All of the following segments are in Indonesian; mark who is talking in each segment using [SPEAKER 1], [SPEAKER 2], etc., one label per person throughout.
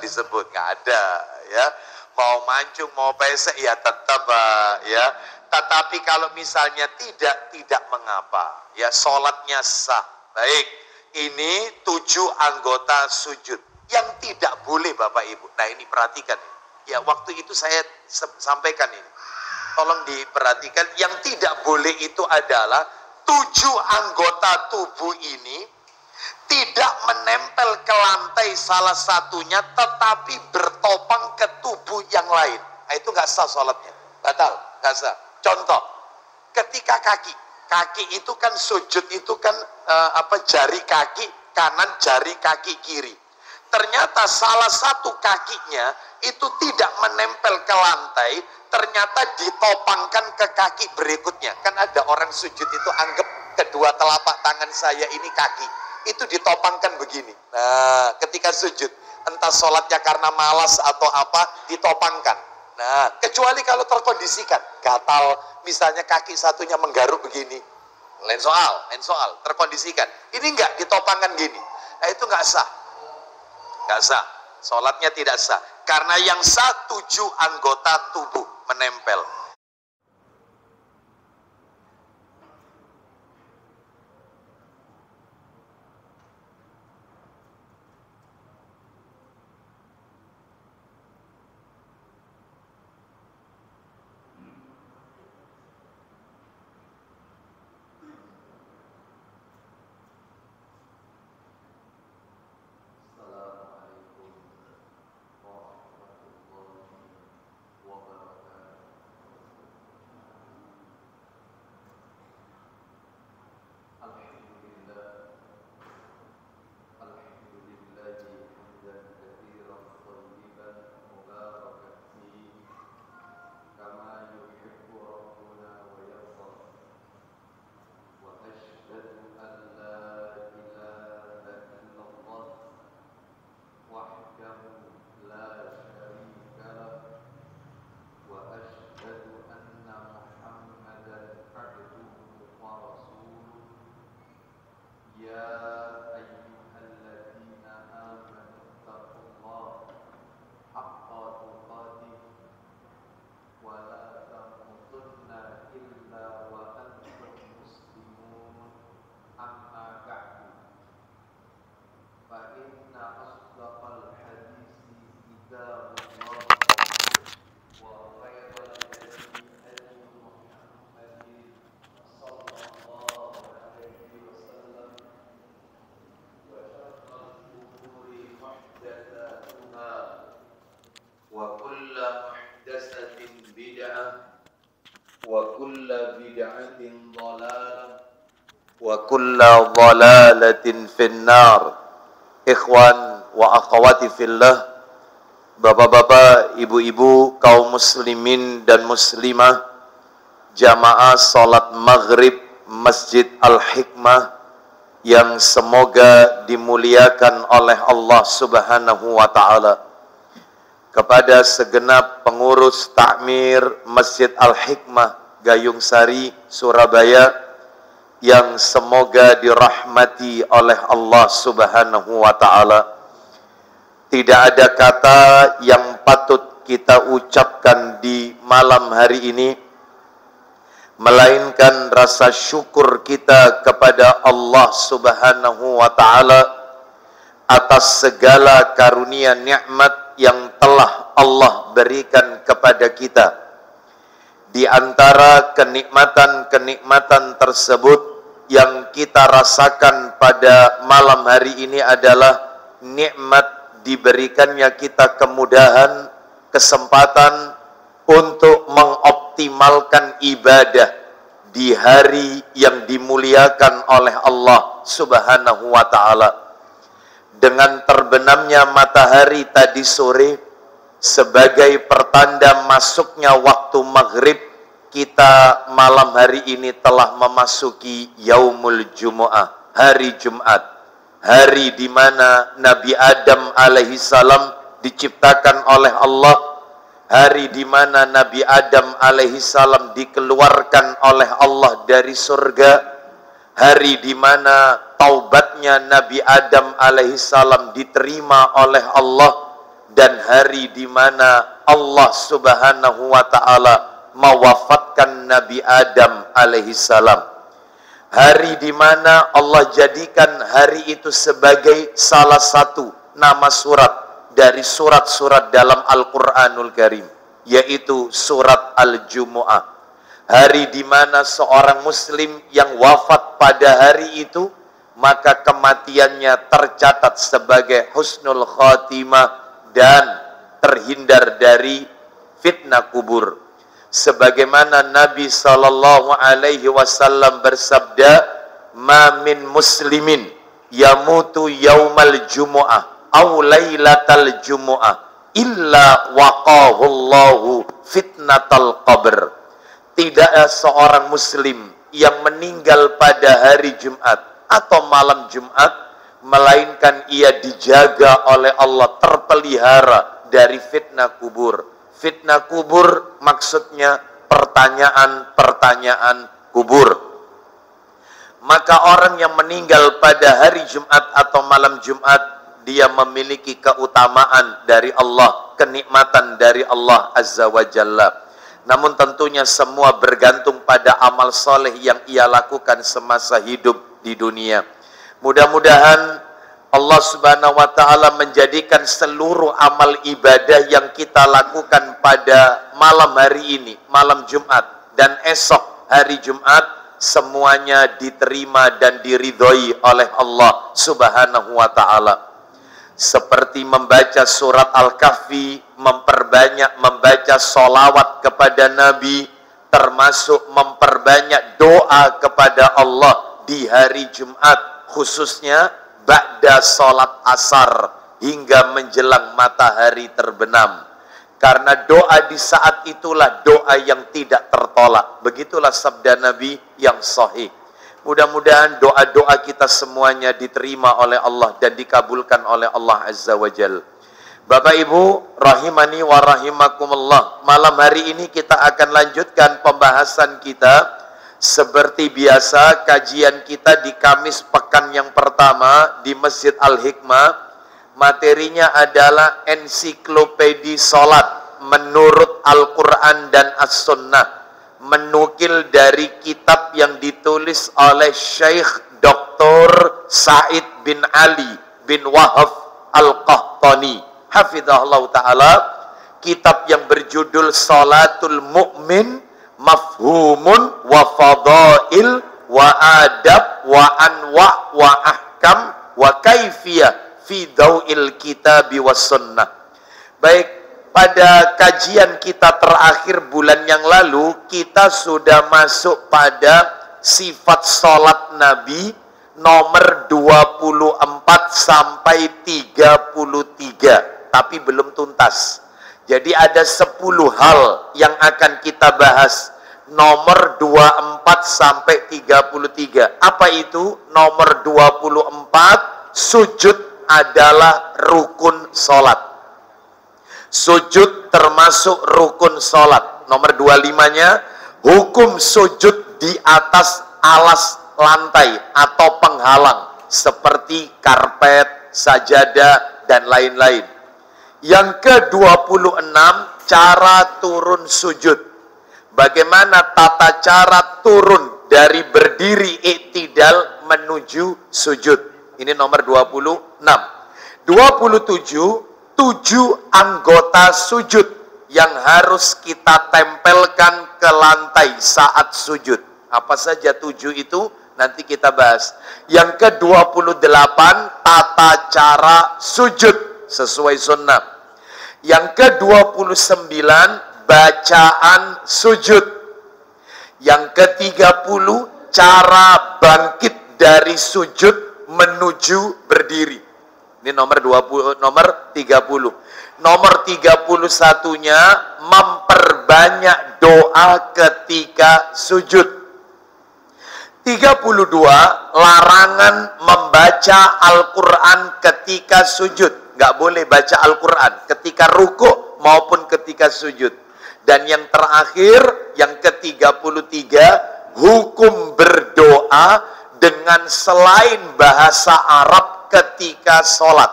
[SPEAKER 1] disebut, nggak ada ya. Mau mancung mau pesek ya tetap ya. Tetapi kalau misalnya tidak mengapa ya, sholatnya sah. Baik, ini 7 anggota sujud yang tidak boleh Bapak Ibu. Nah ini perhatikan ya, waktu itu saya sampaikan ini, tolong diperhatikan. Yang tidak boleh itu adalah 7 anggota tubuh ini tidak menempel ke lantai salah satunya, tetapi bertopang ke tubuh yang lain. Nah, itu nggak sah sholatnya, batal, nggak sah. Contoh, ketika kaki itu kan sujud itu kan jari kaki kanan, jari kaki kiri. Ternyata salah satu kakinya itu tidak menempel ke lantai, ternyata ditopangkan ke kaki berikutnya. Kan ada orang sujud itu anggap kedua telapak tangan saya ini kaki, itu ditopangkan begini. Nah, ketika sujud, entah sholatnya karena malas atau apa, ditopangkan. Nah, kecuali kalau terkondisikan, gatal, misalnya kaki satunya menggaruk begini, lain soal, terkondisikan. Ini enggak, ditopangkan gini. Nah, itu enggak sah. Enggak sah. Sholatnya tidak sah. Karena yang sah 7 anggota tubuh menempel. Wa kulla dhalalatin finnar. Ikhwan wa akhwati fillah, bapak-bapak, ibu-ibu, kaum muslimin dan muslimah, jamaah salat maghrib Masjid Al-Hikmah yang semoga dimuliakan oleh Allah Subhanahu wa ta'ala. Kepada segenap pengurus takmir Masjid Al-Hikmah Gayung Sari, Surabaya, yang semoga dirahmati oleh Allah Subhanahu wa ta'ala. Tidak ada kata yang patut kita ucapkan di malam hari ini, melainkan rasa syukur kita kepada Allah Subhanahu wa ta'ala atas segala karunia nikmat yang telah Allah berikan kepada kita. Di antara kenikmatan-kenikmatan tersebut yang kita rasakan pada malam hari ini adalah nikmat diberikannya kita kemudahan, kesempatan untuk mengoptimalkan ibadah di hari yang dimuliakan oleh Allah Subhanahu wa ta'ala. Dengan terbenamnya matahari tadi sore sebagai pertanda masuknya waktu maghrib, kita malam hari ini telah memasuki Yaumul Jumu'ah, hari Jumat, hari di mana Nabi Adam alaihissalam diciptakan oleh Allah, hari di mana Nabi Adam alaihissalam dikeluarkan oleh Allah dari surga, hari di mana taubatnya Nabi Adam alaihissalam diterima oleh Allah, dan hari di mana Allah Subhanahu wa taala mewafatkan Nabi Adam alaihi salam. Hari di mana Allah jadikan hari itu sebagai salah satu nama surat dari surat-surat dalam Al-Qur'anul Karim, yaitu surat Al-Jumu'ah. Hari di mana seorang muslim yang wafat pada hari itu, maka kematiannya tercatat sebagai husnul khatimah dan terhindar dari fitnah kubur. Sebagaimana Nabi sallallahu alaihi wasallam bersabda, "Ma min muslimin yamutu yaumal jumu'ah aw lailatal jumu'ah illa waqahu Allahu fitnatal qabr." Tidak ada seorang muslim yang meninggal pada hari Jumat atau malam Jumat, melainkan ia dijaga oleh Allah, terpelihara dari fitnah kubur. Fitnah kubur maksudnya pertanyaan-pertanyaan kubur. Maka orang yang meninggal pada hari Jumat atau malam Jumat, dia memiliki keutamaan dari Allah, kenikmatan dari Allah Azza wa Jalla. Namun tentunya semua bergantung pada amal soleh yang ia lakukan semasa hidup di dunia. Mudah-mudahan Allah Subhanahu wa taala menjadikan seluruh amal ibadah yang kita lakukan pada malam hari ini, malam Jumat, dan esok hari Jumat, semuanya diterima dan diridhoi oleh Allah Subhanahu wa taala. Seperti membaca surat Al-Kahfi, memperbanyak membaca solawat kepada Nabi, termasuk memperbanyak doa kepada Allah di hari Jumat, khususnya ba'da sholat asar hingga menjelang matahari terbenam. Karena doa di saat itulah doa yang tidak tertolak. Begitulah sabda Nabi yang sahih. Mudah-mudahan doa-doa kita semuanya diterima oleh Allah dan dikabulkan oleh Allah Azza wa Jal. Bapak Ibu rahimani wa rahimakumullah, malam hari ini kita akan lanjutkan pembahasan kita. Seperti biasa, kajian kita di Kamis pekan yang pertama di Masjid Al-Hikmah. Materinya adalah ensiklopedi salat menurut Al-Quran dan As-Sunnah, menukil dari kitab yang ditulis oleh Syekh Dr. Said bin Ali bin Wahab Al-Qahtani hafizahullah ta'ala. Kitab yang berjudul Salatul Mu'min Mafhumun wa Fadail wa Adab wa Anwa wa Ahkam wa Kaifiyah fi Daw'il Kitabi was Sunnah. Baik, pada kajian kita terakhir bulan yang lalu, kita sudah masuk pada sifat sholat Nabi nomor 24 sampai 33, tapi belum tuntas. Jadi ada 10 hal yang akan kita bahas. Nomor 24 sampai 33. Apa itu? Nomor 24, sujud adalah rukun sholat. Sujud termasuk rukun sholat. Nomor 25-nya, hukum sujud di atas alas lantai atau penghalang seperti karpet, sajadah, dan lain-lain. Yang ke-26, cara turun sujud. Bagaimana tata cara turun dari berdiri iktidal menuju sujud. Ini nomor 26. 27, 7 anggota sujud yang harus kita tempelkan ke lantai saat sujud. Apa saja 7 itu? Nanti kita bahas. Yang ke-28, tata cara sujud sesuai sunnah. Yang ke-29, bacaan sujud. Yang ke-30, cara bangkit dari sujud menuju berdiri. Ini nomor 30. Nomor 31-nya memperbanyak doa ketika sujud. 32, larangan membaca Al-Quran ketika sujud. Nggak boleh baca Al-Quran ketika ruku maupun ketika sujud. Dan yang terakhir, yang ke-33, hukum berdoa dengan selain bahasa Arab ketika sholat.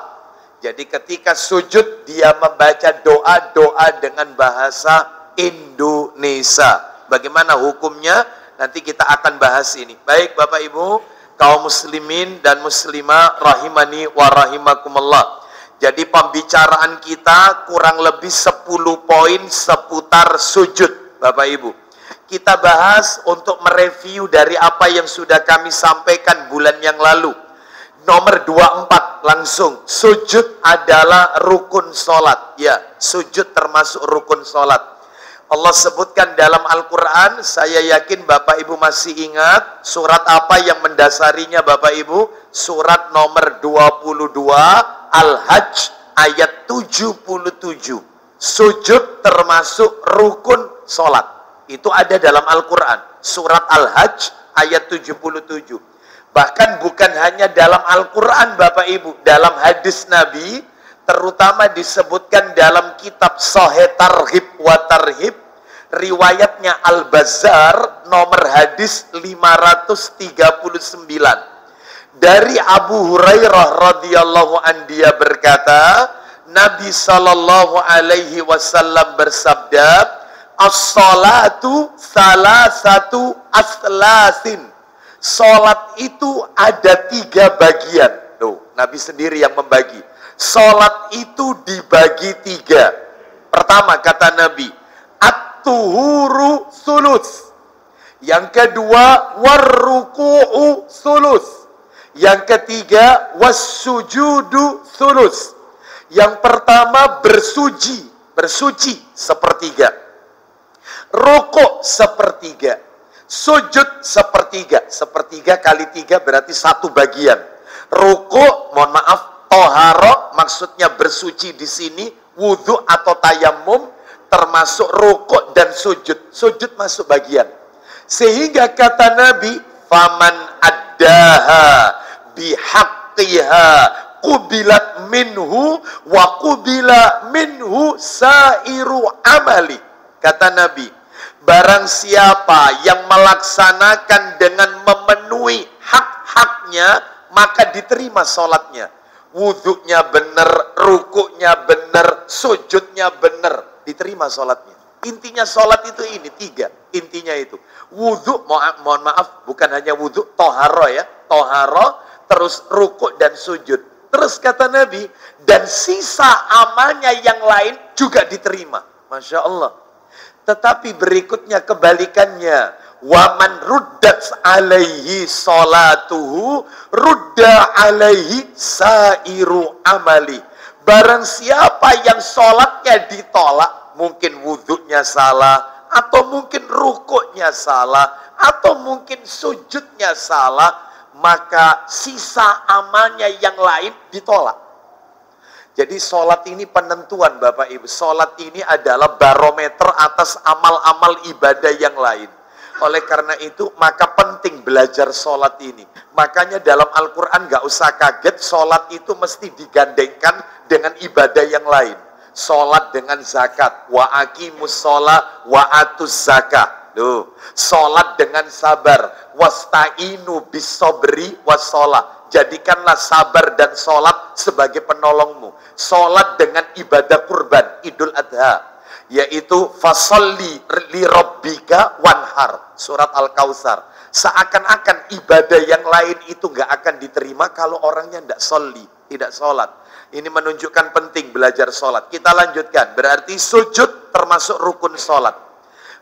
[SPEAKER 1] Jadi ketika sujud dia membaca doa-doa dengan bahasa Indonesia. Bagaimana hukumnya? Nanti kita akan bahas ini. Baik Bapak Ibu, kaum muslimin dan muslimah rahimani wa rahimakumullah. Jadi pembicaraan kita kurang lebih 10 poin seputar sujud Bapak Ibu. Kita bahas untuk mereview dari apa yang sudah kami sampaikan bulan yang lalu. Nomor 24 langsung, sujud adalah rukun sholat. Ya, sujud termasuk rukun sholat. Allah sebutkan dalam Al-Quran, saya yakin Bapak Ibu masih ingat, surat apa yang mendasarinya Bapak Ibu? Surat nomor 22, Al-Hajj ayat 77. Sujud termasuk rukun sholat. Itu ada dalam Al-Quran. Surat Al-Hajj ayat 77. Bahkan bukan hanya dalam Al-Quran Bapak Ibu, dalam hadis Nabi, terutama disebutkan dalam kitab Sahih Targhib wa Tarhib, riwayatnya Al-Bazzar, nomor hadis 539. Dari Abu Hurairah radhiyallahu an, dia berkata, Nabi sallallahu alaihi wasallam bersabda, as-salatu salasatu aslasin. Salat itu ada 3 bagian. Tuh, Nabi sendiri yang membagi. Salat itu dibagi 3. Pertama kata Nabi, at-tuhuru sulus. Yang kedua, warruku'u sulus. Yang ketiga, wassujudu sulus. Yang pertama bersuci sepertiga. Rukuk sepertiga. Sujud sepertiga. Sepertiga kali 3 berarti 1 bagian. Rukuk, mohon maaf, toharo, maksudnya bersuci di sini, wudhu atau tayamum, termasuk rukuk dan sujud. Sujud masuk bagian. Sehingga kata Nabi, faman addaha bihaqqiha qubilat minhu wa qubila minhu sairu amali. Kata Nabi, barang siapa yang melaksanakan dengan memenuhi hak-haknya, maka diterima sholatnya. Wudhunya benar, rukuknya benar, sujudnya benar, diterima sholatnya. Intinya sholat itu ini 3. Intinya itu. Wudhu, mohon maaf, bukan hanya wudhu, toharo ya. Toharo, terus rukuk dan sujud. Terus kata Nabi, dan sisa amalnya yang lain juga diterima. Masya Allah. Tetapi berikutnya kebalikannya. Waman ruddat alaihi salatuhu rudda alaihi sairu amali. Barang siapa yang sholatnya ditolak, mungkin wudhunya salah, atau mungkin rukuknya salah, atau mungkin sujudnya salah, maka sisa amalnya yang lain ditolak. Jadi sholat ini penentuan Bapak Ibu. Sholat ini adalah barometer atas amal-amal ibadah yang lain. Oleh karena itu, maka penting belajar sholat ini. Makanya dalam Al-Quran gak usah kaget, sholat itu mesti digandengkan dengan ibadah yang lain. Sholat dengan zakat. Wa aqimus sholat wa atuz zakah. Loh, sholat dengan sabar. Wasta'inu bisobri wassalah. Jadikanlah sabar dan sholat sebagai penolongmu. Sholat dengan ibadah kurban, Idul Adha. Yaitu, fasolli li rabbika wanhar. Surat Al-Kautsar. Seakan-akan ibadah yang lain itu gak akan diterima kalau orangnya tidak sholli, tidak sholat. Ini menunjukkan penting belajar sholat. Kita lanjutkan. Berarti sujud termasuk rukun sholat.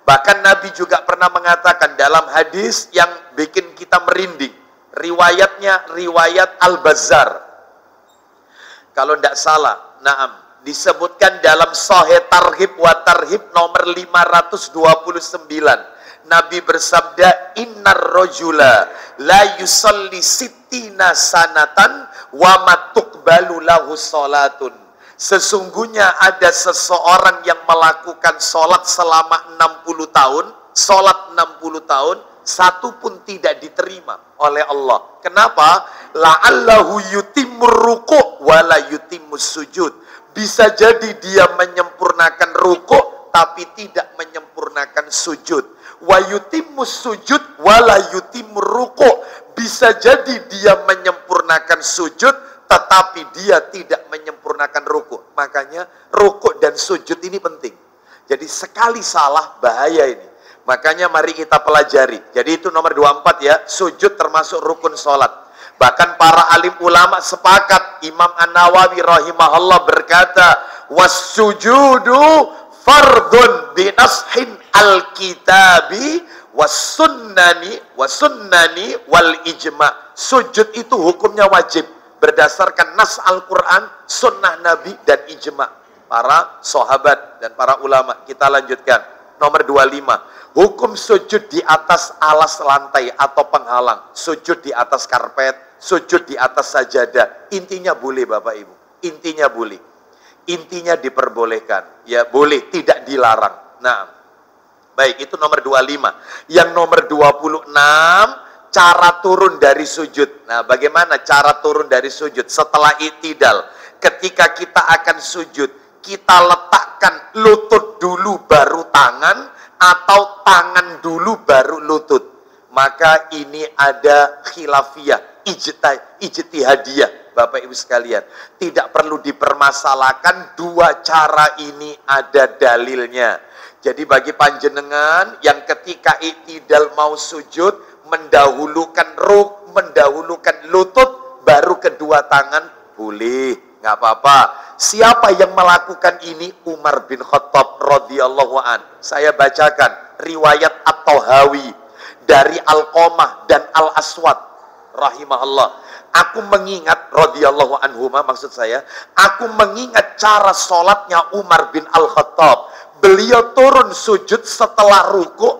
[SPEAKER 1] Bahkan Nabi juga pernah mengatakan dalam hadis yang bikin kita merinding. Riwayatnya riwayat Al-Bazzar. Kalau tidak salah, naam, disebutkan dalam Sahih Targhib wa Tarhib nomor 529. Nabi bersabda, innar rajula la yusalli sittina sanatan wa matuqbalu lahu salatun. Sesungguhnya ada seseorang yang melakukan sholat selama 60 tahun, sholat 60 tahun, satu pun tidak diterima oleh Allah. Kenapa? La'allahu yutimmur ruku' wa la yutimmus sujud. Bisa jadi dia menyempurnakan ruku' tapi tidak menyempurnakan sujud. Wa yutimmus sujud wa la yutimmur ruku'. Bisa jadi dia menyempurnakan sujud tetapi dia tidak menyempurnakan rukuk. Makanya rukuk dan sujud ini penting. Jadi sekali salah bahaya ini. Makanya mari kita pelajari. Jadi itu nomor 24 ya, sujud termasuk rukun sholat. Bahkan para alim ulama sepakat, Imam An-Nawawi rahimahullah berkata, was-sujudu fardun binashin al-kitabi was-sunnani wal ijma. Sujud itu hukumnya wajib berdasarkan nas Al-Quran, sunnah Nabi, dan ijma para sahabat dan para ulama. Kita lanjutkan. Nomor 25. Hukum sujud di atas alas lantai atau penghalang. Sujud di atas karpet, sujud di atas sajadah. Intinya boleh Bapak Ibu. Intinya boleh. Intinya diperbolehkan. Ya boleh, tidak dilarang. Nah, baik, itu nomor 25. Yang nomor 26, cara turun dari sujud. Nah, bagaimana cara turun dari sujud? Setelah i'tidal, ketika kita akan sujud, kita letakkan lutut dulu baru tangan, atau tangan dulu baru lutut. Maka ini ada khilafiyah, ijtihadiyah Bapak Ibu sekalian. Tidak perlu dipermasalahkan, dua cara ini ada dalilnya. Jadi bagi panjenengan yang ketika i'tidal mau sujud, mendahulukan lutut, baru kedua tangan, boleh, nggak apa-apa. Siapa yang melakukan ini? Umar bin Khattab radhiyallahu an. Saya bacakan riwayat At-Tahawi dari Alqamah dan Al-Aswad rahimahullah. Aku mengingat radhiyallahu anhuma, maksud saya, aku mengingat cara sholatnya Umar bin Al-Khattab. Beliau turun sujud setelah ruku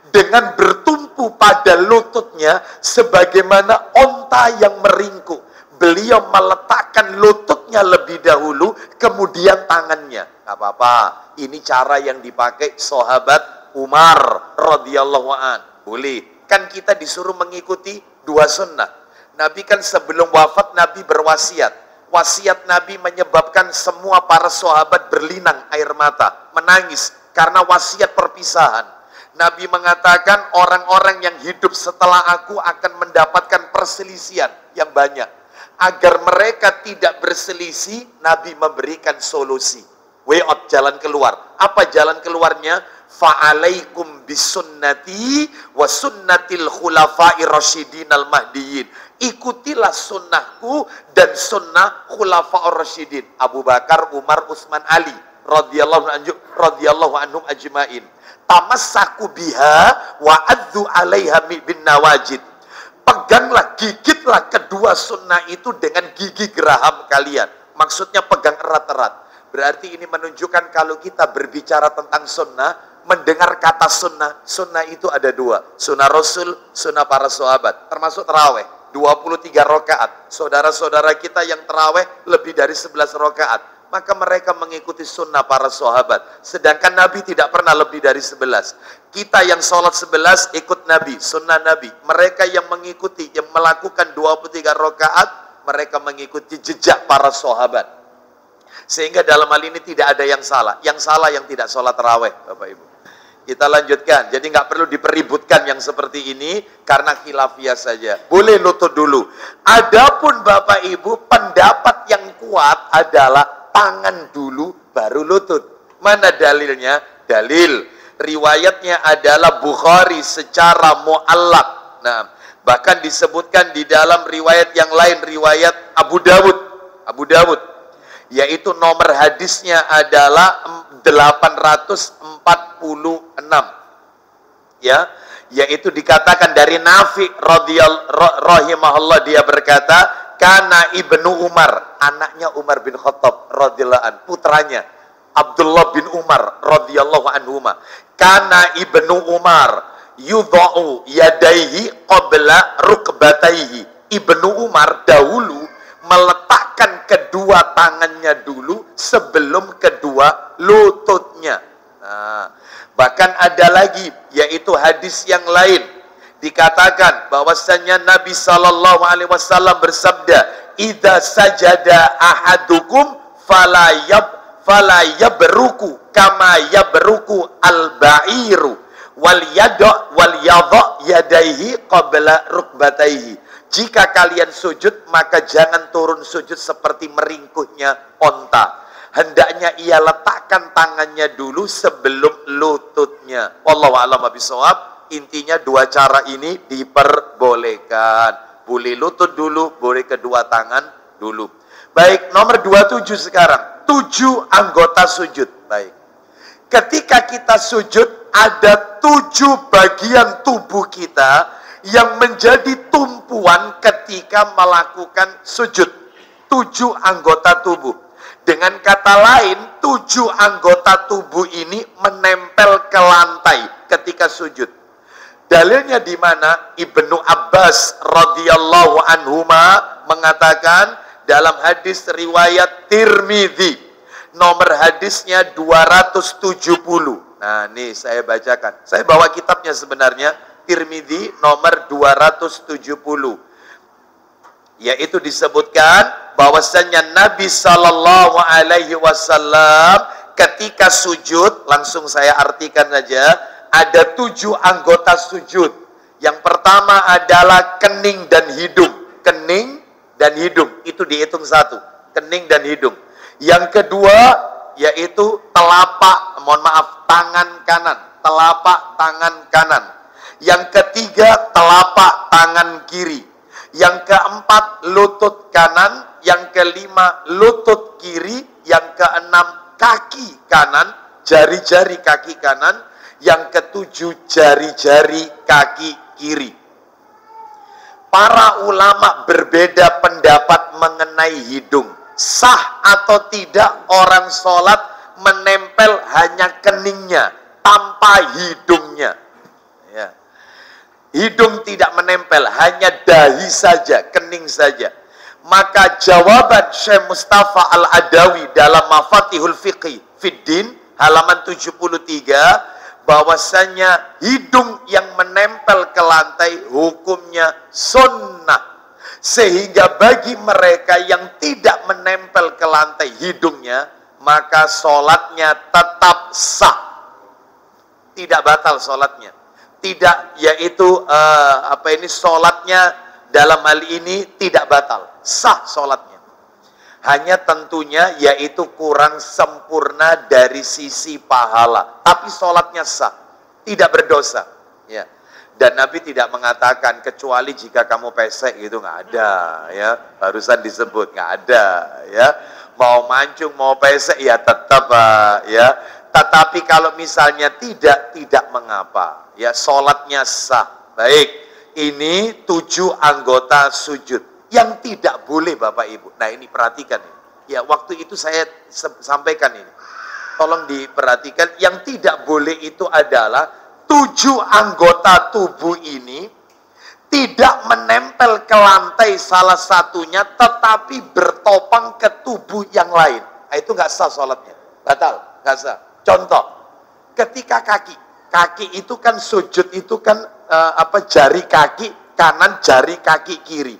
[SPEAKER 1] dengan bertumpu pada lututnya sebagaimana onta yang meringkuk. Beliau meletakkan lututnya lebih dahulu, kemudian tangannya. Gak apa-apa. Ini cara yang dipakai sahabat Umar radhiyallahu an. Boleh. Kan kita disuruh mengikuti dua sunnah. Nabi kan sebelum wafat, Nabi berwasiat. Wasiat Nabi menyebabkan semua para sahabat berlinang air mata, menangis karena wasiat perpisahan. Nabi mengatakan orang-orang yang hidup setelah aku akan mendapatkan perselisihan yang banyak. Agar mereka tidak berselisih, Nabi memberikan solusi. Way out, jalan keluar. Apa jalan keluarnya? Fa'alaikum bisunnati wa sunnatil khulafai rasyidin al-mahdiyin. Ikutilah sunnahku dan sunnah khulafa'ur rasyidin. Abu Bakar, Umar, Utsman, Ali radhiyallahu anhum ajmain. Tamassaku biha wa adzu 'alaiha bin nawajid. Peganglah, gigitlah kedua sunnah itu dengan gigi geraham kalian. Maksudnya pegang erat-erat. Berarti ini menunjukkan kalau kita berbicara tentang sunnah, mendengar kata sunnah, sunnah itu ada dua. Sunnah Rasul, sunnah para sahabat. Termasuk terawih, 23 rakaat. Saudara-saudara kita yang terawih lebih dari 11 rakaat. Maka mereka mengikuti sunnah para sahabat. Sedangkan Nabi tidak pernah lebih dari 11. Kita yang sholat 11 ikut Nabi, sunnah Nabi. Mereka yang mengikuti, yang melakukan 23 rakaat, mereka mengikuti jejak para sahabat. Sehingga dalam hal ini tidak ada yang salah. Yang salah yang tidak sholat tarawih, Bapak Ibu. Kita lanjutkan. Jadi nggak perlu dipeributkan yang seperti ini karena khilafiyah saja. Boleh lutut dulu. Adapun Bapak Ibu, pendapat yang kuat adalah tangan dulu baru lutut. Mana dalilnya? Dalil riwayatnya adalah Bukhari secara mu'allaq. Nah, bahkan disebutkan di dalam riwayat yang lain, riwayat Abu Dawud, yaitu nomor hadisnya adalah 846, ya, yaitu dikatakan dari Nafi rahimahullah, dia berkata, kana ibnu Umar, anaknya Umar bin Khattab radhiyallahu an, putranya Abdullah bin Umar radhiyallahu anhuma, kana ibnu Umar yudha'u yadaihi qabla rukbataihi. Ibnu Umar dahulu meletakkan kedua tangannya dulu sebelum kedua lututnya. Nah, bahkan ada lagi, yaitu hadis yang lain, dikatakan bahwasannya Nabi Shallallahu Alaihi Wasallam bersabda, "Idza sajada ahadukum fala yabruku kama yabruku al-ba'iru wal yadha yadaihi qabla rukbataihi." Jika kalian sujud, maka jangan turun sujud seperti meringkuhnya onta. Hendaknya ia letakkan tangannya dulu sebelum lututnya. Wallahu a'lam bishawab. Intinya dua cara ini diperbolehkan. Boleh lutut dulu, boleh kedua tangan dulu. Baik, nomor 27 sekarang. 7 anggota sujud. Baik. Ketika kita sujud, ada 7 bagian tubuh kita yang menjadi tumpuan ketika melakukan sujud. 7 anggota tubuh. Dengan kata lain, 7 anggota tubuh ini menempel ke lantai ketika sujud. Dalilnya di mana? Ibnu Abbas radhiyallahu anhuma mengatakan dalam hadis riwayat Tirmidzi, nomor hadisnya 270. Nah, nih saya bacakan. Saya bawa kitabnya sebenarnya, Tirmidzi nomor 270. Yaitu disebutkan bahwasanya Nabi sallallahu alaihi wasallam ketika sujud, langsung saya artikan saja, ada 7 anggota sujud. Yang pertama adalah kening dan hidung. Kening dan hidung, itu dihitung 1. Kening dan hidung. Yang kedua, yaitu tangan kanan. Telapak tangan kanan. Yang ketiga, telapak tangan kiri. Yang keempat, lutut kanan. Yang kelima, lutut kiri. Yang keenam, kaki kanan. Jari-jari kaki kanan. Yang ketujuh, jari-jari kaki kiri. Para ulama berbeda pendapat mengenai hidung. Sah atau tidak orang sholat menempel hanya keningnya tanpa hidungnya. Ya. Hidung tidak menempel, hanya dahi saja, kening saja. Maka jawaban Syekh Mustafa Al-Adawi dalam Mafatihul Fiqhi Fiddin halaman 73, bahwasanya hidung yang menempel ke lantai hukumnya sunnah. Sehingga bagi mereka yang tidak menempel ke lantai hidungnya, maka sholatnya tetap sah. Tidak batal sholatnya. Tidak, yaitu sholatnya dalam hal ini tidak batal. Sah sholatnya. Hanya tentunya yaitu kurang sempurna dari sisi pahala. Tapi sholatnya sah. Tidak berdosa. Ya. Dan Nabi tidak mengatakan kecuali jika kamu pesek, gitu, nggak ada. Ya. Barusan disebut nggak ada. Ya. Mau mancung, mau pesek, ya tetap. Ya. Tetapi kalau misalnya tidak mengapa. Ya, sholatnya sah. Baik. Ini 7 anggota sujud. Yang tidak boleh Bapak Ibu. Nah, ini perhatikan. Ya, waktu itu saya sampaikan ini. Tolong diperhatikan. Yang tidak boleh itu adalah 7 anggota tubuh ini tidak menempel ke lantai salah satunya, tetapi bertopang ke tubuh yang lain. Nah, itu nggak sah sholatnya. Batal. Nggak sah. Contoh. Ketika kaki itu kan sujud itu kan jari kaki kanan, jari kaki kiri.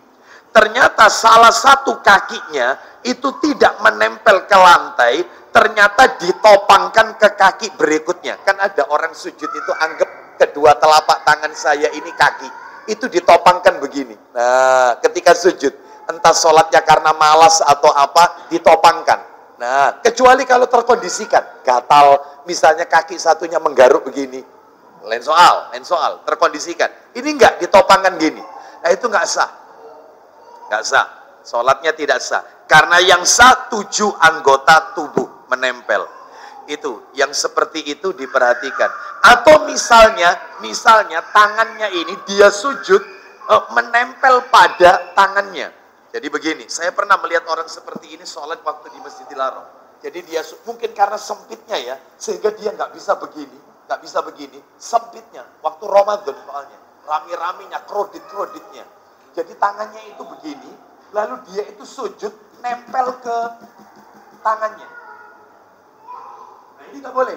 [SPEAKER 1] Ternyata salah satu kakinya itu tidak menempel ke lantai, ternyata ditopangkan ke kaki berikutnya. Kan ada orang sujud itu anggap kedua telapak tangan saya ini kaki. Itu ditopangkan begini. Nah, ketika sujud, entah sholatnya karena malas atau apa, ditopangkan. Nah, kecuali kalau terkondisikan, gatal, misalnya kaki satunya menggaruk begini. Lain soal, terkondisikan. Ini enggak, ditopangkan gini. Nah, itu enggak sah. Nggak sah, sholatnya tidak sah. Karena yang sah 7 anggota tubuh menempel. Itu, yang seperti itu diperhatikan. Atau misalnya tangannya ini dia sujud menempel pada tangannya. Jadi begini, saya pernah melihat orang seperti ini sholat waktu di Masjidil Haram. Jadi dia mungkin karena sempitnya ya, sehingga dia nggak bisa begini, sempitnya. Waktu Ramadan soalnya, rame-ramenya, krodit-kroditnya. Jadi tangannya itu begini, lalu dia itu sujud, nempel ke tangannya. Nah, ini nggak boleh.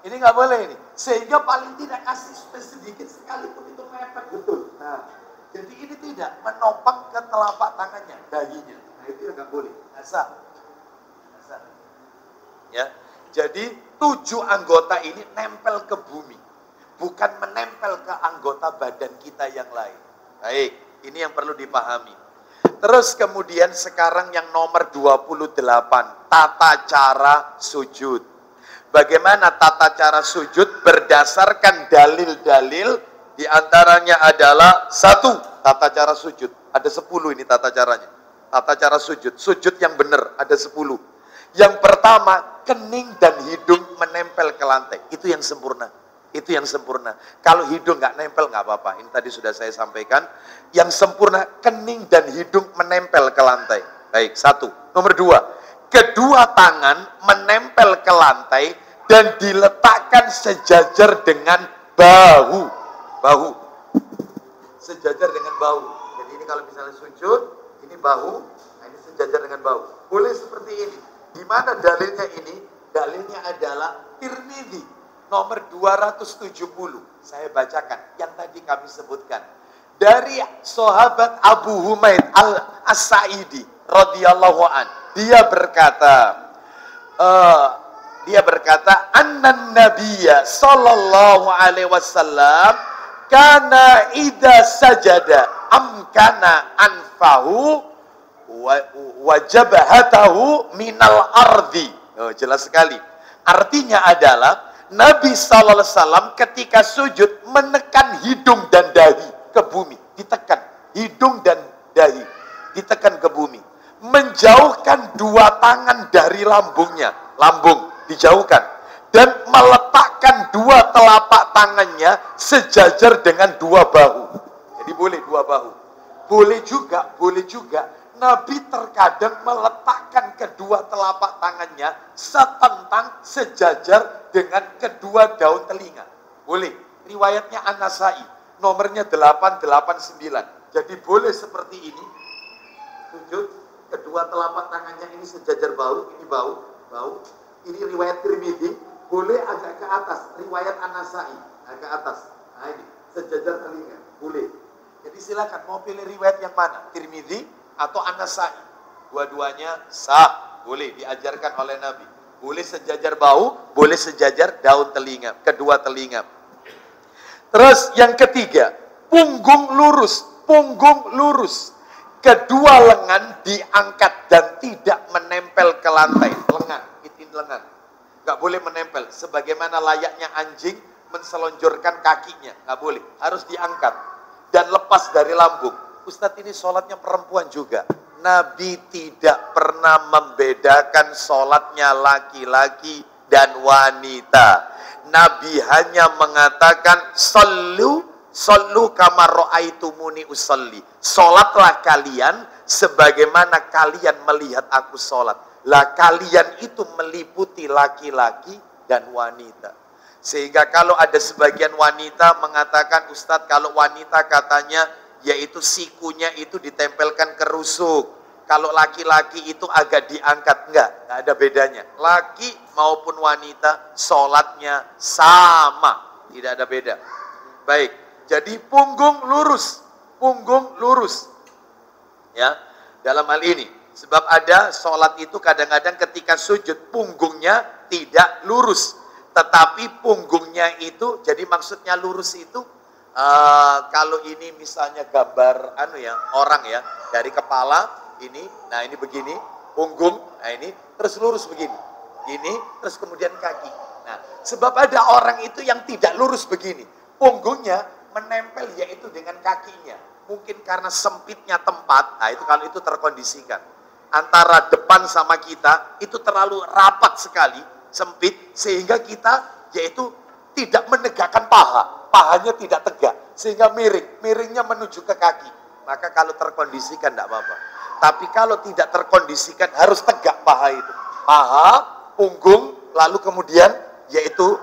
[SPEAKER 1] Ini nggak boleh ini. Sehingga paling tidak kasih sedikit sekalipun itu mepet betul. Nah, jadi ini tidak menopang ke telapak tangannya, dahinya. Nah, itu nggak boleh. Asal. Ya. Jadi 7 anggota ini nempel ke bumi, bukan menempel ke anggota badan kita yang lain. Baik. Ini yang perlu dipahami. Terus kemudian sekarang yang nomor 28, tata cara sujud. Bagaimana tata cara sujud berdasarkan dalil-dalil, diantaranya adalah 1, tata cara sujud. Ada 10 ini tata caranya. Tata cara sujud. Sujud yang benar ada 10. Yang pertama, kening dan hidung menempel ke lantai. Itu yang sempurna. Itu yang sempurna. Kalau hidung nggak nempel nggak apa-apa. Ini tadi sudah saya sampaikan. Yang sempurna, kening dan hidung menempel ke lantai. Baik, 1. Nomor 2, kedua tangan menempel ke lantai dan diletakkan sejajar dengan bahu. Bahu. Sejajar dengan bahu. Jadi ini kalau misalnya sujud, ini bahu, nah ini sejajar dengan bahu. Boleh seperti ini. Di mana dalilnya ini? Dalilnya adalah Tirmidzi nomor 270. Saya bacakan yang tadi kami sebutkan. Dari sahabat Abu Humaid As-Sa'idi radhiyallahu an. Dia berkata, annan nabiyya sallallahu alaihi wasallam kana idza sajada amkana anfahu wajabahatahu minal ardi. Oh, jelas sekali. Artinya adalah Nabi sallallahu alaihi wasallam ketika sujud menekan hidung dan dahi ke bumi, ditekan hidung dan dahi, ditekan ke bumi, menjauhkan dua tangan dari lambungnya, lambung dijauhkan, dan meletakkan dua telapak tangannya sejajar dengan dua bahu. Jadi boleh dua bahu. Boleh juga Nabi terkadang meletakkan kedua telapak tangannya setentang sejajar dengan kedua daun telinga. Boleh. Riwayatnya An-Nasai, nomornya 889. Jadi boleh seperti ini. Sujud, kedua telapak tangannya ini sejajar bahu, ini bahu. Ini riwayat Tirmidzi, boleh agak ke atas. Riwayat An-Nasai, agak atas. Nah ini, sejajar telinga. Boleh. Jadi silakan mau pilih riwayat yang mana? Tirmidzi atau An-Nasai. Dua-duanya sah, boleh diajarkan oleh Nabi. Boleh sejajar bahu, boleh sejajar daun telinga, kedua telinga. Terus yang ketiga, punggung lurus. Kedua lengan diangkat dan tidak menempel ke lantai. Lengan, itin lengan. Gak boleh menempel. Sebagaimana layaknya anjing menselonjorkan kakinya. Gak boleh, harus diangkat. Dan lepas dari lambung. Ustadz, ini sholatnya perempuan juga. Nabi tidak pernah membedakan sholatnya laki-laki dan wanita. Nabi hanya mengatakan sallu kama ra'aitumuni usalli. Sholatlah kalian sebagaimana kalian melihat aku sholat. Lah kalian itu meliputi laki-laki dan wanita. Sehingga kalau ada sebagian wanita mengatakan, Ustadz kalau wanita katanya yaitu sikunya itu ditempelkan ke rusuk. Kalau laki-laki itu agak diangkat. Enggak ada bedanya. Laki maupun wanita sholatnya sama. Tidak ada beda. Baik, jadi punggung lurus. Ya, dalam hal ini. Sebab ada sholat itu kadang-kadang ketika sujud punggungnya tidak lurus. Tetapi punggungnya itu, jadi maksudnya lurus itu, kalau ini misalnya gambar orang ya, dari kepala ini, nah ini begini, punggung, nah ini terus lurus begini, gini, terus kemudian kaki. Nah, sebab ada orang itu yang tidak lurus begini, punggungnya menempel yaitu dengan kakinya. Mungkin karena sempitnya tempat, nah itu kalau itu terkondisikan. Antara depan sama kita itu terlalu rapat sekali, sempit, sehingga kita yaitu tidak menegakkan pahanya tidak tegak, sehingga miringnya menuju ke kaki. Maka kalau terkondisikan tidak apa-apa. Tapi kalau tidak terkondisikan harus tegak paha itu. Paha, punggung, lalu kemudian yaitu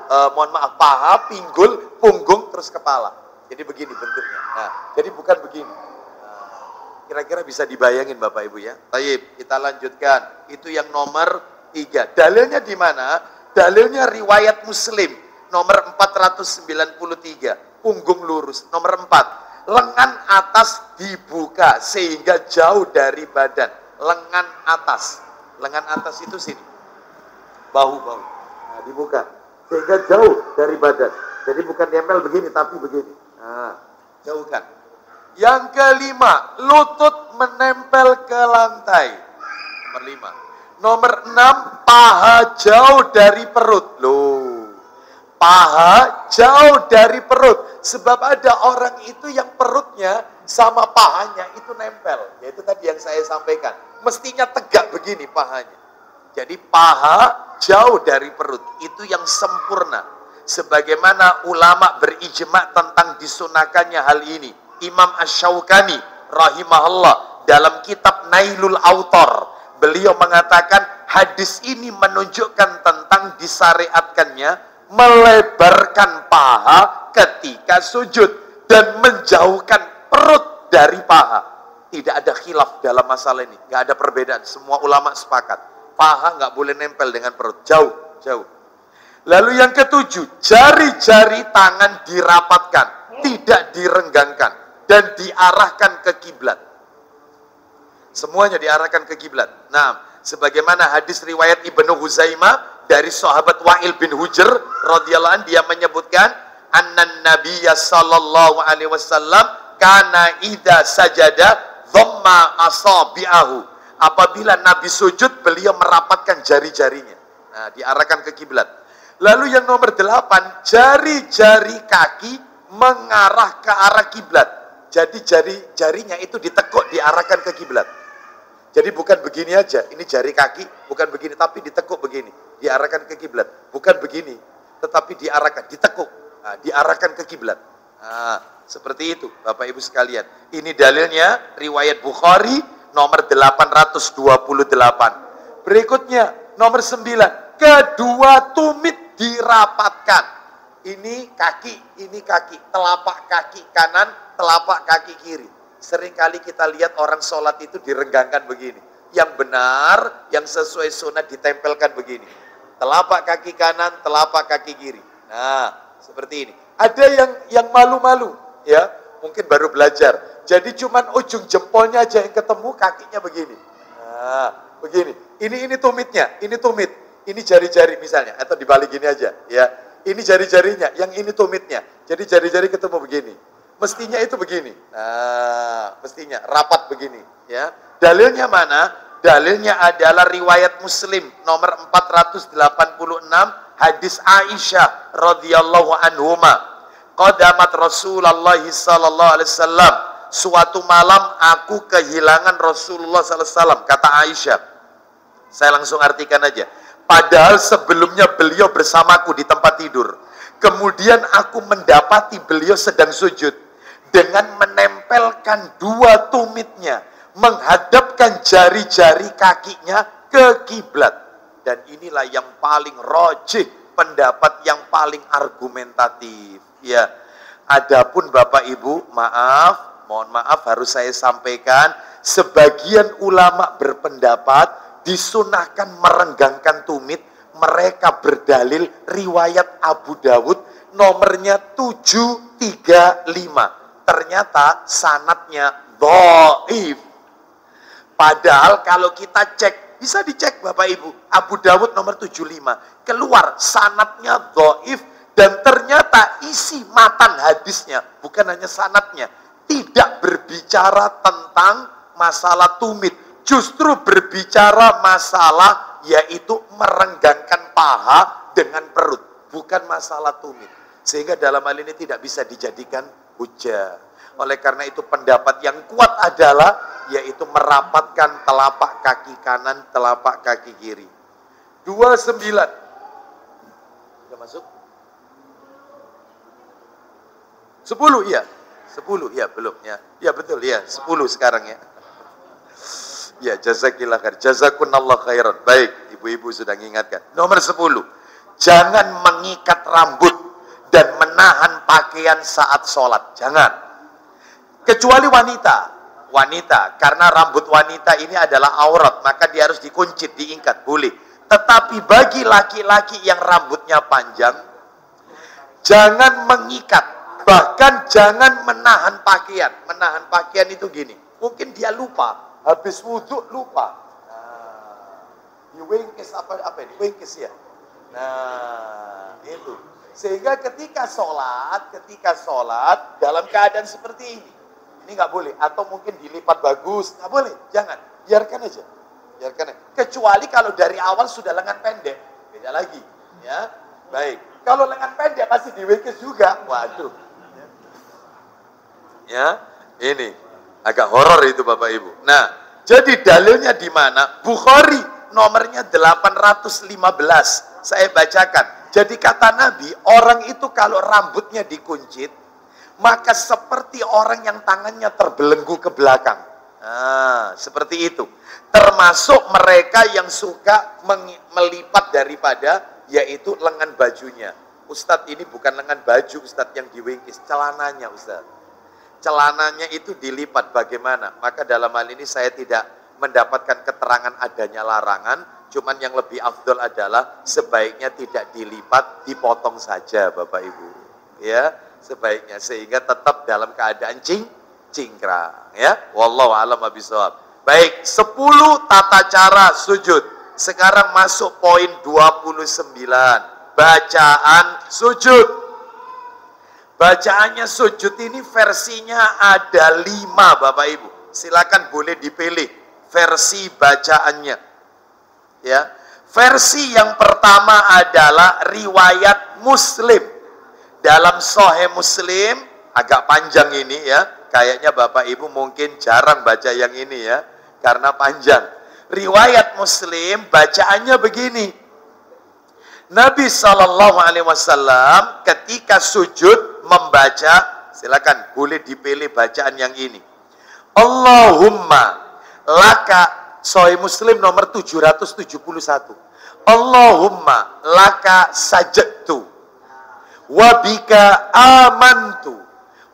[SPEAKER 1] paha, pinggul, punggung, terus kepala. Jadi begini bentuknya. Nah, jadi bukan begini. Kira-kira bisa dibayangin Bapak Ibu ya. Baik, kita lanjutkan. Itu yang nomor 3. Dalilnya di mana? Dalilnya riwayat Muslim nomor 493. Punggung lurus. Nomor 4. Lengan atas dibuka sehingga jauh dari badan. Lengan atas. Lengan atas itu sini. Bahu. Nah, dibuka sehingga jauh dari badan. Jadi bukan nempel begini tapi begini. Nah, jauhkan. Yang kelima, lutut menempel ke lantai. Nomor 5. Nomor 6, paha jauh dari perut. Loh, paha jauh dari perut. Sebab ada orang itu yang perutnya sama pahanya itu nempel. Yaitu tadi yang saya sampaikan. Mestinya tegak begini pahanya. Jadi paha jauh dari perut. Itu yang sempurna. Sebagaimana ulama berijma tentang disunahkannya hal ini. Imam Asy-Syaukani rahimahullah dalam kitab Nailul Autar, beliau mengatakan hadis ini menunjukkan tentang disyariatkannya melebarkan paha ketika sujud dan menjauhkan perut dari paha. Tidak ada khilaf dalam masalah ini, nggak ada perbedaan. Semua ulama sepakat, paha nggak boleh nempel dengan perut, jauh, jauh. Lalu yang ketujuh, jari-jari tangan dirapatkan, tidak direnggangkan dan diarahkan ke kiblat. Semuanya diarahkan ke kiblat. Nah, sebagaimana hadis riwayat Ibnu Huzaimah dari sahabat Wa'il bin Hujr radhiyallahu anhu, dia menyebutkan annan nabiyya sallallahu alaihi wasallam kana idza sajada dhamma asabi'ahu. Apabila Nabi sujud, beliau merapatkan jari-jarinya. Nah, diarahkan ke kiblat. Lalu yang nomor 8, jari-jari kaki mengarah ke arah kiblat. Jadi jari-jarinya itu ditekuk, diarahkan ke kiblat. Jadi bukan begini aja, ini jari kaki, bukan begini, tapi ditekuk begini, diarahkan ke kiblat. Bukan begini, tetapi diarahkan, ditekuk, nah, diarahkan ke kiblat. Nah, seperti itu, Bapak Ibu sekalian. Ini dalilnya riwayat Bukhari nomor 828. Berikutnya nomor 9, kedua tumit dirapatkan. Ini kaki, telapak kaki kanan, telapak kaki kiri. Seringkali kita lihat orang sholat itu direnggangkan begini. Yang benar, yang sesuai sunnah ditempelkan begini. Telapak kaki kanan, telapak kaki kiri. Nah, seperti ini. Ada yang malu-malu, ya, mungkin baru belajar. Jadi cuman ujung jempolnya aja yang ketemu, kakinya begini. Nah, begini. Ini tumitnya, ini tumit. Ini jari-jari misalnya, atau dibalik gini aja, ya. Ini jari-jarinya, yang ini tumitnya. Jadi jari-jari ketemu begini. Mestinya itu begini. Nah, mestinya rapat begini, ya. Dalilnya mana? Dalilnya adalah riwayat Muslim nomor 486 hadis Aisyah radhiyallahu anhuma. Qadamat Rasulullah sallallahu alaihi wasallam. Suatu malam aku kehilangan Rasulullah sallallahu alaihi wasallam, kata Aisyah. Saya langsung artikan aja. Padahal sebelumnya beliau bersamaku di tempat tidur. Kemudian aku mendapati beliau sedang sujud. Dengan menempelkan dua tumitnya. Menghadapkan jari-jari kakinya ke kiblat. Dan inilah yang paling rajih. Pendapat yang paling argumentatif. Ya. Adapun Bapak Ibu, mohon maaf harus saya sampaikan. Sebagian ulama berpendapat disunahkan merenggangkan tumit. Mereka berdalil riwayat Abu Dawud nomornya 735. Ternyata sanadnya dhaif. Padahal kalau kita cek, bisa dicek Bapak Ibu, Abu Dawud nomor 75, keluar sanadnya dhaif. Dan ternyata isi matan hadisnya, bukan hanya sanadnya, tidak berbicara tentang masalah tumit. Justru berbicara masalah yaitu merenggangkan paha dengan perut. Bukan masalah tumit. Sehingga dalam hal ini tidak bisa dijadikan hujah. Oleh karena itu pendapat yang kuat adalah yaitu merapatkan telapak kaki kanan, telapak kaki kiri. 29. Sudah masuk? 10 ya? 10 ya belum ya. Ya betul ya, 10 sekarang ya. Ya, jazakillah khair. Jazakunallah khairan. Baik, ibu-ibu sudah mengingatkan. Nomor 10. Jangan mengikat rambut dan menahan pakaian saat sholat. Jangan. Kecuali wanita. Wanita, karena rambut wanita ini adalah aurat, maka dia harus dikuncit, diikat. Boleh. Tetapi bagi laki-laki yang rambutnya panjang, jangan mengikat. Bahkan jangan menahan pakaian. Menahan pakaian itu gini. Mungkin dia lupa. Habis wudhu lupa. Nah, diwengkes apa ini? Wengkes ya. Nah, itu. Sehingga ketika sholat dalam keadaan seperti ini, Ini nggak boleh. Atau mungkin dilipat bagus. Nggak boleh. Jangan. Biarkan aja. Biarkan aja. Kecuali kalau dari awal sudah lengan pendek. Beda lagi. Ya. Baik. Kalau lengan pendek masih diwekes juga. Waduh. Ya. Ini. Agak horor itu Bapak Ibu. Nah. Jadi dalilnya di mana? Bukhari nomornya 815. Saya bacakan. Jadi kata Nabi, orang itu kalau rambutnya dikuncit, maka seperti orang yang tangannya terbelenggu ke belakang. Nah, seperti itu. Termasuk mereka yang suka melipat daripada, yaitu lengan bajunya. Ustadz, ini bukan lengan baju Ustadz yang diwingkis, celananya Ustadz. Celananya itu dilipat bagaimana? Maka dalam hal ini saya tidak mendapatkan keterangan adanya larangan, cuman yang lebih afdol adalah sebaiknya tidak dilipat, dipotong saja Bapak Ibu. Ya, sebaiknya sehingga tetap dalam keadaan cingkrang, ya. Wallahu a'lam bishawab. Baik, 10 tata cara sujud. Sekarang masuk poin 29. Bacaan sujud. Bacaannya sujud ini versinya ada 5 Bapak Ibu. Silakan boleh dipilih versi bacaannya. Ya. Versi yang pertama adalah riwayat Muslim. Dalam Sahih Muslim, agak panjang ini ya. Kayaknya Bapak Ibu mungkin jarang baca yang ini ya, karena panjang. Riwayat Muslim bacaannya begini. Nabi SAW ketika sujud membaca, silakan boleh dipilih bacaan yang ini. Allahumma laka, Sahih Muslim nomor 771. Allahumma laka sajadtu wabika amantu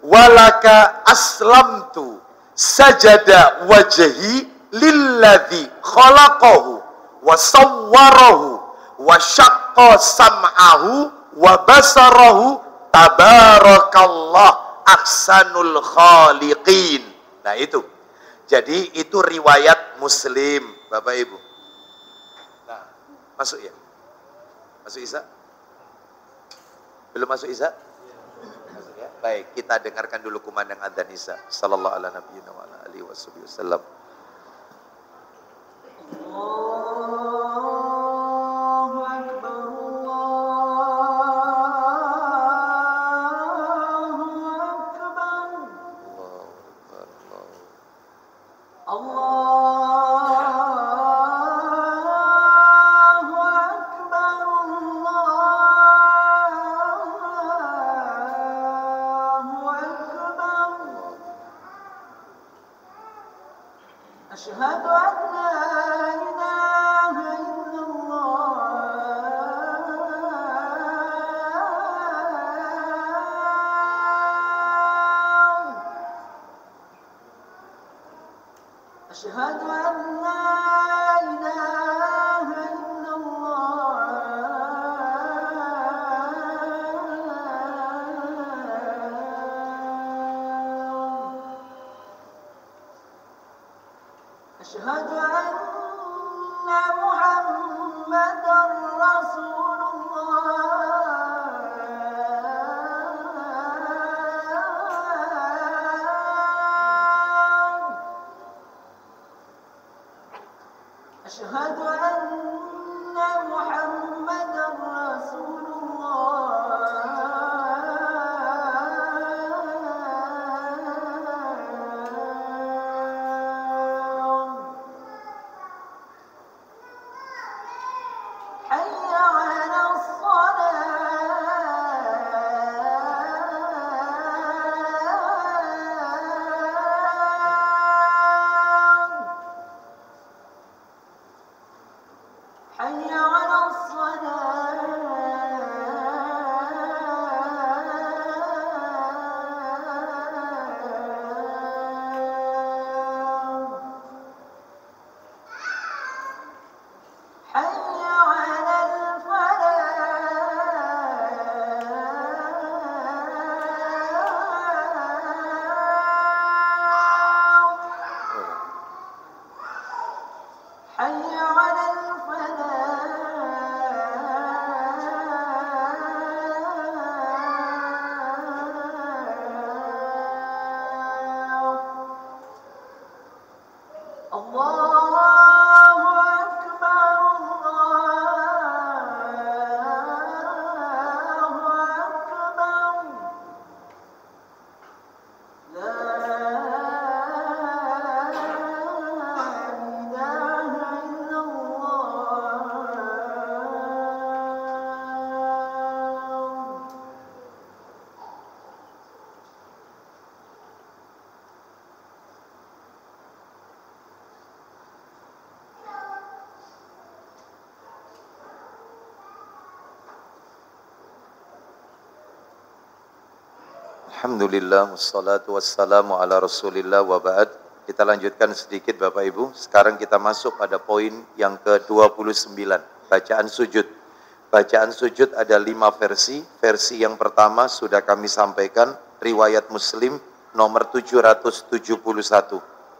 [SPEAKER 1] walaka aslamtu sajada wajhi lilladzi khalaqahu wa sawwarahu wa syaqqa sam'ahu wa basarahu tabarakallah ahsanul khaliqin. Nah itu. Jadi itu riwayat Muslim Bapak Ibu. Nah, masuk ya? Masuk Isa? Belum masuk Isa? Masuk ya? Baik, kita dengarkan dulu kumandang adzan Isa. Sallallahu ala nabiyyina wa ala alihi wasallam.
[SPEAKER 2] أشهد أن لا إله إلا الله أشهد أن لا إله إلا الله أشهد أن محمدا رسول الله أشهد أن محمدا رسول الله
[SPEAKER 1] Alhamdulillah, wassalatu wassalamu ala rasulillah wa ba'd. Kita lanjutkan sedikit Bapak Ibu. Sekarang kita masuk pada poin yang ke-29, bacaan sujud. Bacaan sujud ada 5 versi. Versi yang pertama sudah kami sampaikan, riwayat Muslim nomor 771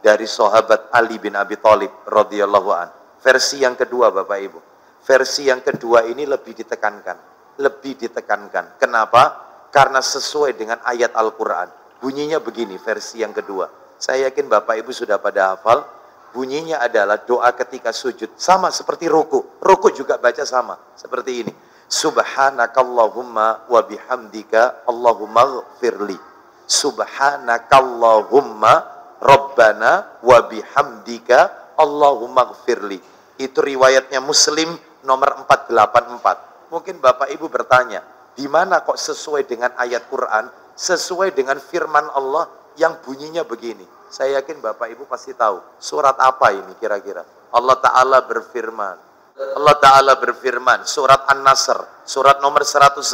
[SPEAKER 1] dari sahabat Ali bin Abi Thalib radhiyallahu an. Versi yang kedua Bapak Ibu. Versi yang kedua ini lebih ditekankan. Lebih ditekankan. Kenapa? Karena sesuai dengan ayat Al-Quran. Bunyinya begini, versi yang kedua. Saya yakin Bapak Ibu sudah pada hafal. Bunyinya adalah doa ketika sujud. Sama seperti ruku. Ruku juga baca sama. Seperti ini. Subhanakallahumma wa bihamdika Allahumma ghfirli. Subhanakallahumma Rabbana wa bihamdika Allahumma ghfirli. Itu riwayatnya Muslim nomor 484. Mungkin Bapak Ibu bertanya, di mana kok sesuai dengan ayat Quran, sesuai dengan firman Allah yang bunyinya begini? Saya yakin Bapak Ibu pasti tahu. Surat apa ini kira-kira? Allah Ta'ala berfirman. Allah Ta'ala berfirman, surat An-Nasr, surat nomor 110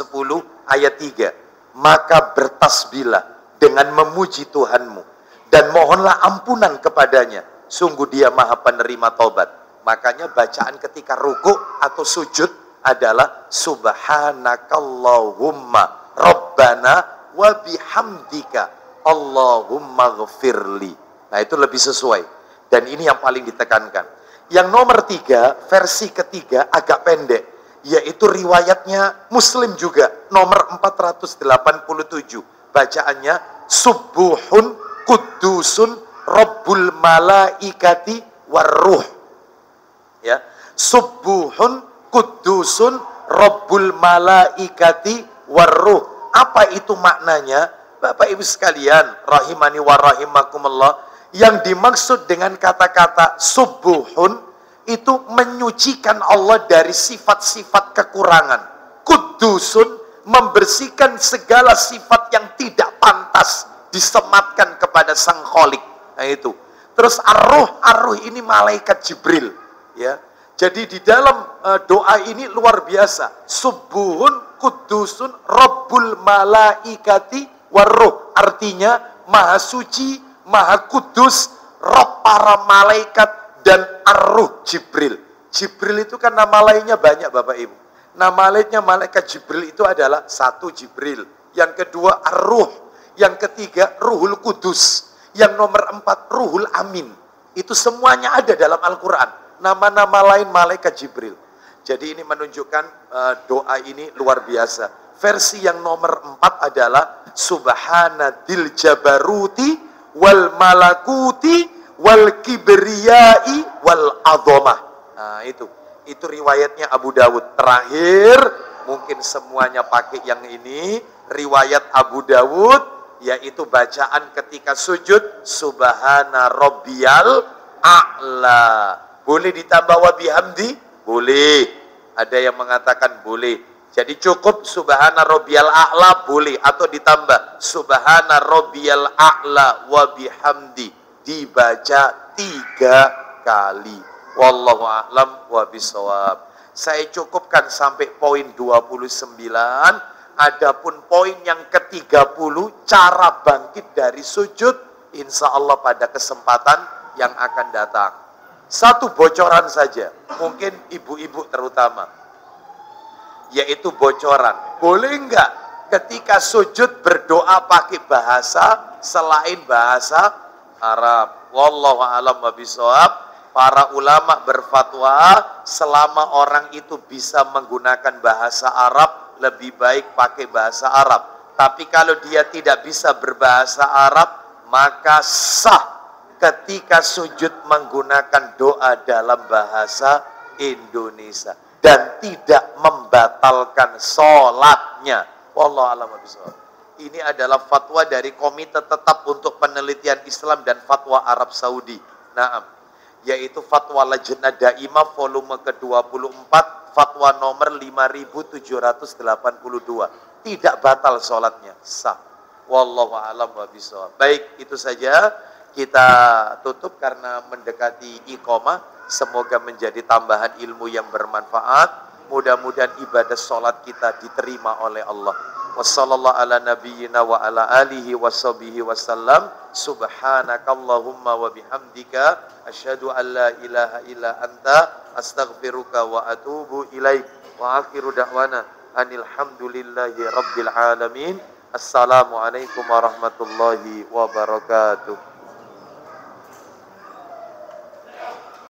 [SPEAKER 1] ayat 3. Maka bertasbihlah dengan memuji Tuhanmu dan mohonlah ampunan kepadanya. Sungguh Dia Maha Penerima taubat. Makanya bacaan ketika ruku atau sujud adalah subhanakallahumma rabbana wa bihamdika Allahumma ghfirli. Nah itu lebih sesuai. Dan ini yang paling ditekankan. Yang nomor 3, versi ketiga agak pendek. Yaitu riwayatnya Muslim juga. Nomor 487. Bacaannya subuhun kudusun rabbul malaikati warruh. Ya, subuhun Kudusun Rabbul Malaikati Warruh. Apa itu maknanya? Bapak Ibu sekalian, rahimani wa rahimakumullah, yang dimaksud dengan kata-kata subuhun itu menyucikan Allah dari sifat-sifat kekurangan. Kudusun membersihkan segala sifat yang tidak pantas disematkan kepada Sang Khalik. Nah itu. Terus ar-ruh ini malaikat Jibril, ya. Jadi di dalam doa ini luar biasa. Subuhun kudusun Rabbul malaikati warruh. Artinya maha suci, maha kudus, Rabb para malaikat dan ar-ruh Jibril. Jibril itu kan nama lainnya banyak Bapak Ibu. Nama lainnya malaikat Jibril itu adalah 1 Jibril. Yang kedua ar-ruh. Yang ketiga Ruhul Kudus. Yang nomor 4 Ruhul Amin. Itu semuanya ada dalam Al-Quran. Nama-nama lain malaikat Jibril. Jadi ini menunjukkan doa ini luar biasa. Versi yang nomor 4 adalah Subhanadil Jabaruti wal Malakuti wal Kibriyai wal Adhamah. Nah itu riwayatnya Abu Dawud. Terakhir, mungkin semuanya pakai yang ini, riwayat Abu Dawud, yaitu bacaan ketika sujud Subhana Rabbiyal A'la. Boleh ditambah wa bihamdi? Boleh. Ada yang mengatakan boleh. Jadi cukup subhana rabbiyal a'la boleh. Atau ditambah subhana rabbiyal a'la wa bihamdi. Dibaca 3 kali. Wallahu a'lam wa bisawab. Saya cukupkan sampai poin 29. Adapun poin yang ke-30, cara bangkit dari sujud, insya Allah pada kesempatan yang akan datang. Satu bocoran saja, mungkin ibu-ibu terutama, yaitu bocoran. Boleh enggak ketika sujud berdoa pakai bahasa selain bahasa Arab? Wallahu a'lam bishawab. Para ulama berfatwa selama orang itu bisa menggunakan bahasa Arab, lebih baik pakai bahasa Arab. Tapi kalau dia tidak bisa berbahasa Arab, maka sah ketika sujud menggunakan doa dalam bahasa Indonesia dan tidak membatalkan sholatnya. Wallahu a'lam bishawab. Ini adalah fatwa dari Komite Tetap untuk Penelitian Islam dan Fatwa Arab Saudi. Naam, yaitu Fatwa Lajnah Daimah volume ke-24, fatwa nomor 5782. Tidak batal sholatnya, sah. Wallahu a'lam bishawab. Baik, itu saja. Kita tutup karena mendekati iqamah. Semoga menjadi tambahan ilmu yang bermanfaat. Mudah-mudahan ibadah sholat kita diterima oleh Allah. Wassallallahu ala nabiyyina wa ala alihi washabihi wasallam. Subhanakallahumma wa bihamdika asyhadu an la ilaha illa anta astaghfiruka wa atubu ilaik. Wa akhiru da'wana anil hamdulillahi rabbil alamin. Assalamualaikum warahmatullahi wabarakatuh.